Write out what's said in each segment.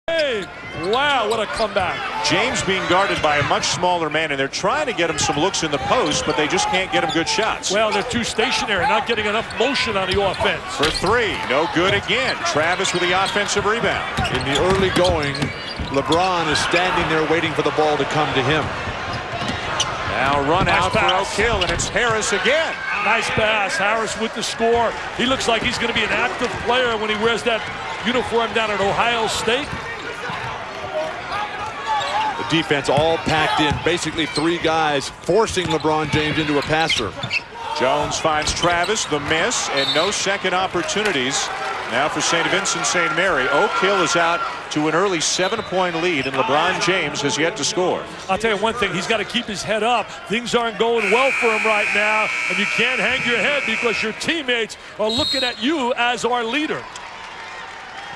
Hey, wow, what a comeback. James being guarded by a much smaller man, and they're trying to get him some looks in the post, but they just can't get him good shots. Well, they're too stationary, not getting enough motion on the offense. For three, no good again. Travis with the offensive rebound. In the early going, LeBron is standing there waiting for the ball to come to him. Now run Nice out pass. for O'Kill, and it's Harris again. Nice pass. Harris with the score. He looks like he's going to be an active player when he wears that uniform down at Ohio State. The defense all packed in, basically three guys forcing LeBron James into a passer. Jones finds Travis, the miss, and no second opportunities. Now for St. Vincent St. Mary. O'Kill is out to an early 7-point lead, and LeBron James has yet to score. I'll tell you one thing, he's got to keep his head up. Things aren't going well for him right now, and you can't hang your head because your teammates are looking at you as our leader.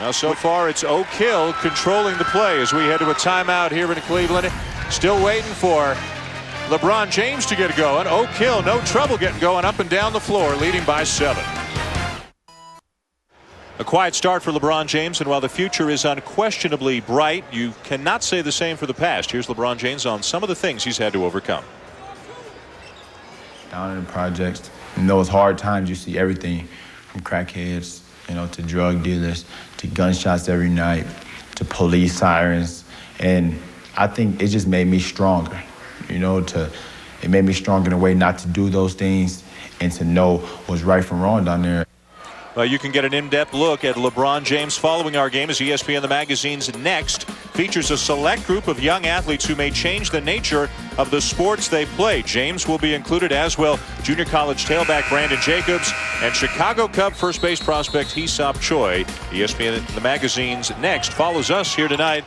Now so far it's O'Kill controlling the play as we head to a timeout here in Cleveland. Still waiting for LeBron James to get going. O'Kill, no trouble getting going up and down the floor, leading by 7. A quiet start for LeBron James, and while the future is unquestionably bright, you cannot say the same for the past. Here's LeBron James on some of the things he's had to overcome. Down in the projects, in those hard times, you see everything from crackheads, to drug dealers, to gunshots every night, to police sirens. And I think it just made me stronger, it made me stronger in a way not to do those things and to know what's right from wrong down there. Well, you can get an in-depth look at LeBron James following our game as ESPN The Magazine's Next features a select group of young athletes who may change the nature of the sports they play. James will be included, as will junior college tailback Brandon Jacobs and Chicago Cub first base prospect Hee-Seop Choi. ESPN The Magazine's Next follows us here tonight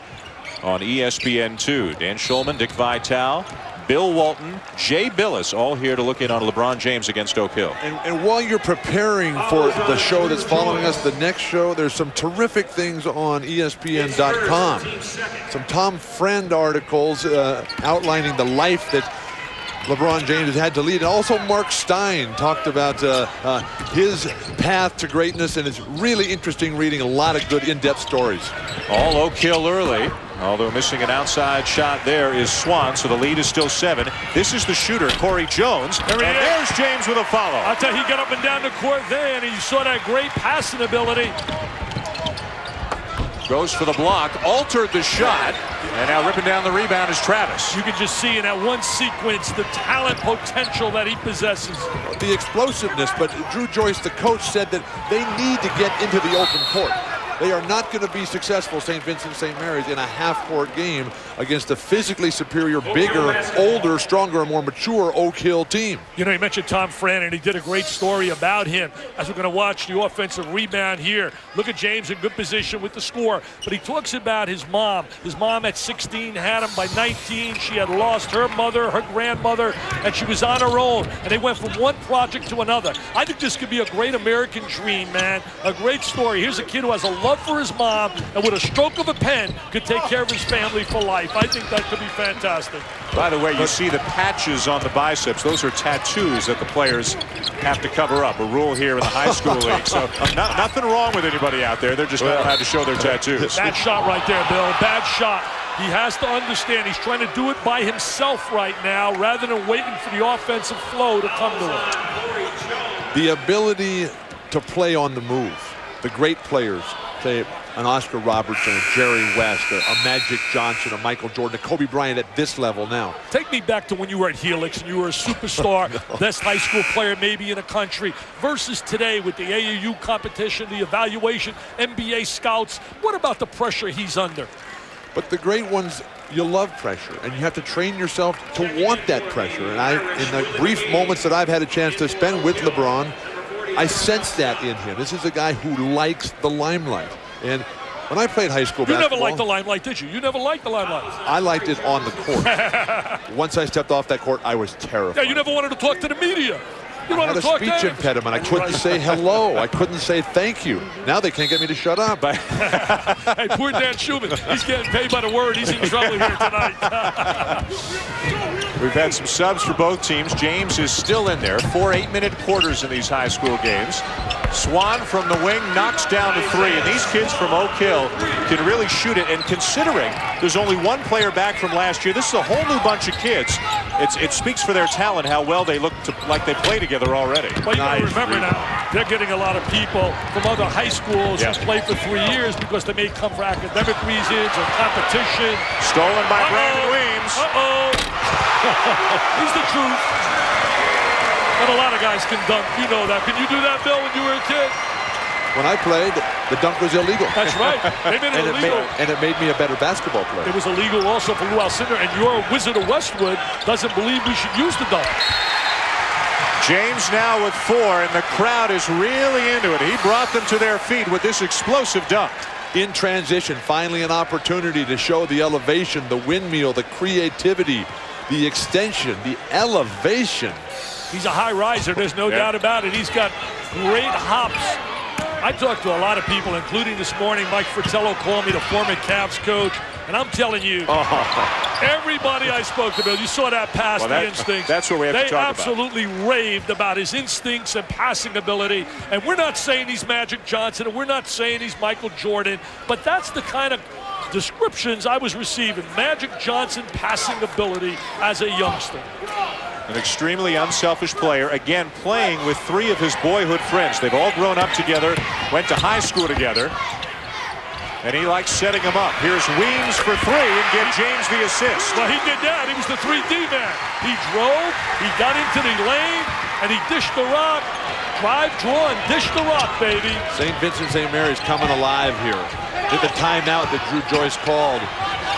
on ESPN2. Dan Schulman, Dick Vitale, Bill Walton, Jay Billis, all here to look in on LeBron James against Oak Hill. And while you're preparing for the show that's following us, the next show, there's some terrific things on ESPN.com. Some Tom Friend articles outlining the life that LeBron James has had to lead. And also Mark Stein talked about his path to greatness, and it's really interesting reading a lot of good in-depth stories. All Oak Hill early. Although missing an outside shot there is Swan, so the lead is still 7. This is the shooter, Corey Jones. And there's James with a follow. I'll tell you, he got up and down the court there, and he saw that great passing ability. Goes for the block, altered the shot, and now ripping down the rebound is Travis. You can just see in that one sequence the talent potential that he possesses. The explosiveness, but Drew Joyce, the coach, said that they need to get into the open court. They are not going to be successful, St. Vincent St. Mary's, in a half-court game against a physically superior, bigger, older, stronger, and more mature Oak Hill team. You mentioned Tom Fran, and he did a great story about him as we're going to watch the offensive rebound here. Look at James in good position with the score, but he talks about his mom. His mom at 16 had him. By 19, she had lost her mother, her grandmother, and she was on her own, and they went from one project to another. I think this could be a great American dream, man. A great story. Here's a kid who has a love for his mom, and with a stroke of a pen could take care of his family for life. I think that could be fantastic. By the way, you see the patches on the biceps. Those are tattoos that the players have to cover up. A rule here in the high school league. So nothing wrong with anybody out there. They're just not allowed to show their tattoos. Bad shot right there, Bill. Bad shot. He has to understand he's trying to do it by himself right now rather than waiting for the offensive flow to come to him. The ability to play on the move. The great players, say an Oscar Robertson, a Jerry West, a Magic Johnson, a Michael Jordan, a Kobe Bryant at this level now. Take me back to when you were at Helix and you were a superstar, best high school player maybe in the country, versus today with the AAU competition, the evaluation, NBA scouts. What about the pressure he's under? But the great ones, you love pressure, and you have to train yourself to want that pressure. And in the brief moments that I've had a chance to spend with LeBron, I sense that in him. This is a guy who likes the limelight. And when I played high school basketball... You never liked the limelight, did you? You never liked the limelight. I liked it on the court. Once I stepped off that court, I was terrified. Yeah, you never wanted to talk to the media. You I had a speech impediment. I couldn't say hello. I couldn't say thank you. Now they can't get me to shut up. Hey, poor Dan Schumann. He's getting paid by the word. He's in trouble here tonight. We've had some subs for both teams. James is still in there. 4 8-minute quarters in these high school games. Swan from the wing knocks down to 3. And these kids from Oak Hill can really shoot it. And considering there's only one player back from last year, this is a whole new bunch of kids. It speaks for their talent how well they look like they play together already. Well, you got to remember now, they're getting a lot of people from other high schools who play for 3 years because they may come for academic reasons or competition. Stolen by Brandon Weems. He's the truth. But a lot of guys can dunk. You know that. Can you do that, Bill, when you were a kid? When I played, the dunk was illegal. That's right. They made it illegal. And it made me a better basketball player. It was illegal also for Lou Alcindor, and your Wizard of Westwood doesn't believe we should use the dunk. James now with 4, and the crowd is really into it. He brought them to their feet with this explosive dunk. In transition, finally an opportunity to show the elevation, the windmill, the creativity, the extension, the elevation. He's a high riser, there's no doubt about it. He's got great hops. I talked to a lot of people, including this morning, Mike Fratello called me, the former Cavs coach, and I'm telling you, everybody I spoke to, Bill, you saw that pass, the instincts. That's what we have to talk about. They absolutely raved about his instincts and passing ability, and we're not saying he's Magic Johnson, and we're not saying he's Michael Jordan, but that's the kind of descriptions I was receiving. Magic Johnson passing ability as a youngster. An extremely unselfish player, again playing with 3 of his boyhood friends. They've all grown up together, went to high school together, and he likes setting them up. Here's Weems for 3 and get James the assist. Well, he did that. He was the 3D man. He drove, he got into the lane, and he dished the rock. Drive, draw, and dish the rock, baby. St. Vincent St. Mary's coming alive here. Did the timeout that Drew Joyce called.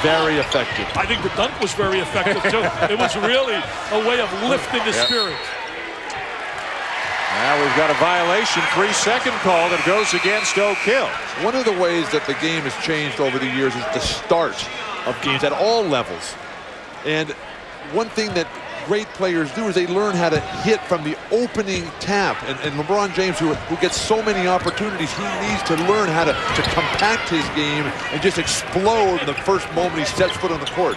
Very effective. I think the dunk was very effective, too. It was really a way of lifting the spirit. Now we've got a violation, 3-second call that goes against Oak Hill. One of the ways that the game has changed over the years is the start of games at all levels. And one thing that great players do is they learn how to hit from the opening tap. And LeBron James, who gets so many opportunities, he needs to learn how to compact his game and just explode the first moment he steps foot on the court.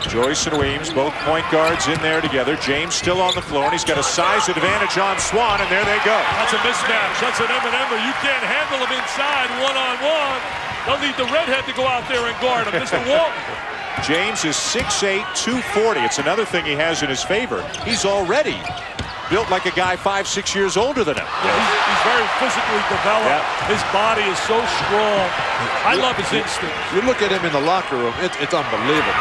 Joyce and Weems, both point guards in there together. James still on the floor, and he's got a size advantage on Swan, and there they go. That's a mismatch. That's an M&M'er. You can't handle him inside one-on-one. They'll need the redhead to go out there and guard him. Mr. Walton. James is 6'8", 240. It's another thing he has in his favor. He's already built like a guy 5-6 years older than him. Yeah, he's very physically developed. Yeah. His body is so strong. I love his instinct. You look at him in the locker room, it's unbelievable.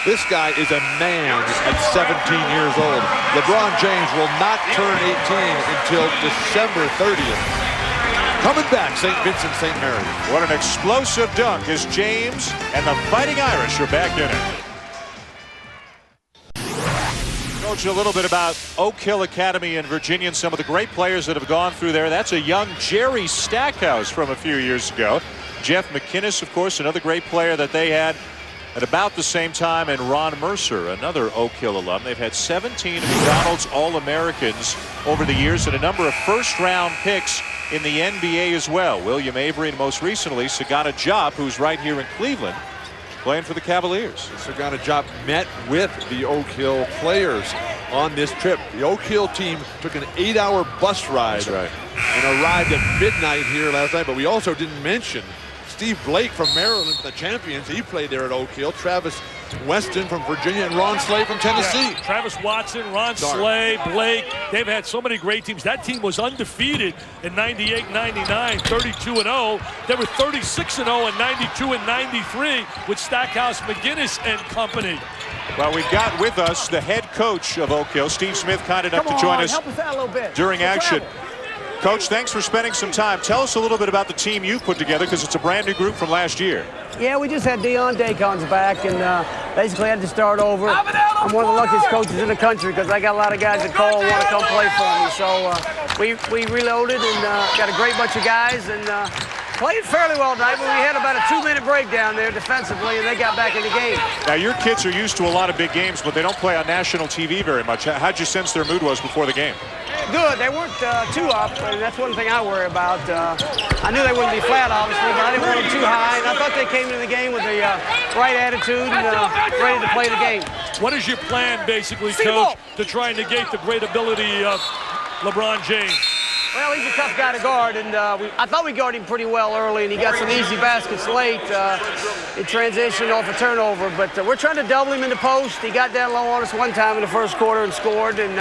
This guy is a man at 17 years old. LeBron James will not turn 18 until December 30th. Coming back, St. Vincent St. Mary's. What an explosive dunk as James and the Fighting Irish are back in it. Coach, a little bit about Oak Hill Academy in Virginia and some of the great players that have gone through there. That's a young Jerry Stackhouse from a few years ago. Jeff McInnes, of course, another great player that they had at about the same time, and Ron Mercer, another Oak Hill alum. They've had 17 McDonald's All-Americans over the years and a number of first-round picks in the NBA as well. William Avery, and most recently, Sagana Diop, who's right here in Cleveland, playing for the Cavaliers. Sagana Diop met with the Oak Hill players on this trip. The Oak Hill team took an 8-hour bus ride and arrived at midnight here last night, but we also didn't mention Steve Blake from Maryland, the champions. He played there at Oak Hill. Travis Weston from Virginia and Ron Slay from Tennessee. Yeah, Travis Watson, Ron Slay, Blake. They've had so many great teams. That team was undefeated in 98, 99, 32-0. They were 36-0 in 92 and 93 with Stackhouse, McInnes, and company. Well, we've got with us the head coach of Oak Hill, Steve Smith, kind enough to join us help us out a little bit. During action. Coach, thanks for spending some time. Tell us a little bit about the team you put together, because it's a brand new group from last year. Yeah, we just had Deion Dacon's back, and basically had to start over. I'm one of the luckiest coaches in the country because I got a lot of guys that call and want to come play for me. So we reloaded and got a great bunch of guys and played fairly well tonight, but we had about a 2-minute break down there defensively, and they got back in the game. Now, your kids are used to a lot of big games, but they don't play on national TV very much. How'd you sense their mood was before the game? Good. They weren't too up, and that's one thing I worry about. I knew they wouldn't be flat, obviously, but I didn't want them too high, and I thought they came into the game with the right attitude and ready to play the game. What is your plan, basically, Coach, to try and negate the great ability of LeBron James? Well, he's a tough guy to guard, and I thought we guarded him pretty well early, and he got some easy baskets late. It transitioned off a turnover, but we're trying to double him in the post. He got down low on us one time in the first quarter and scored, and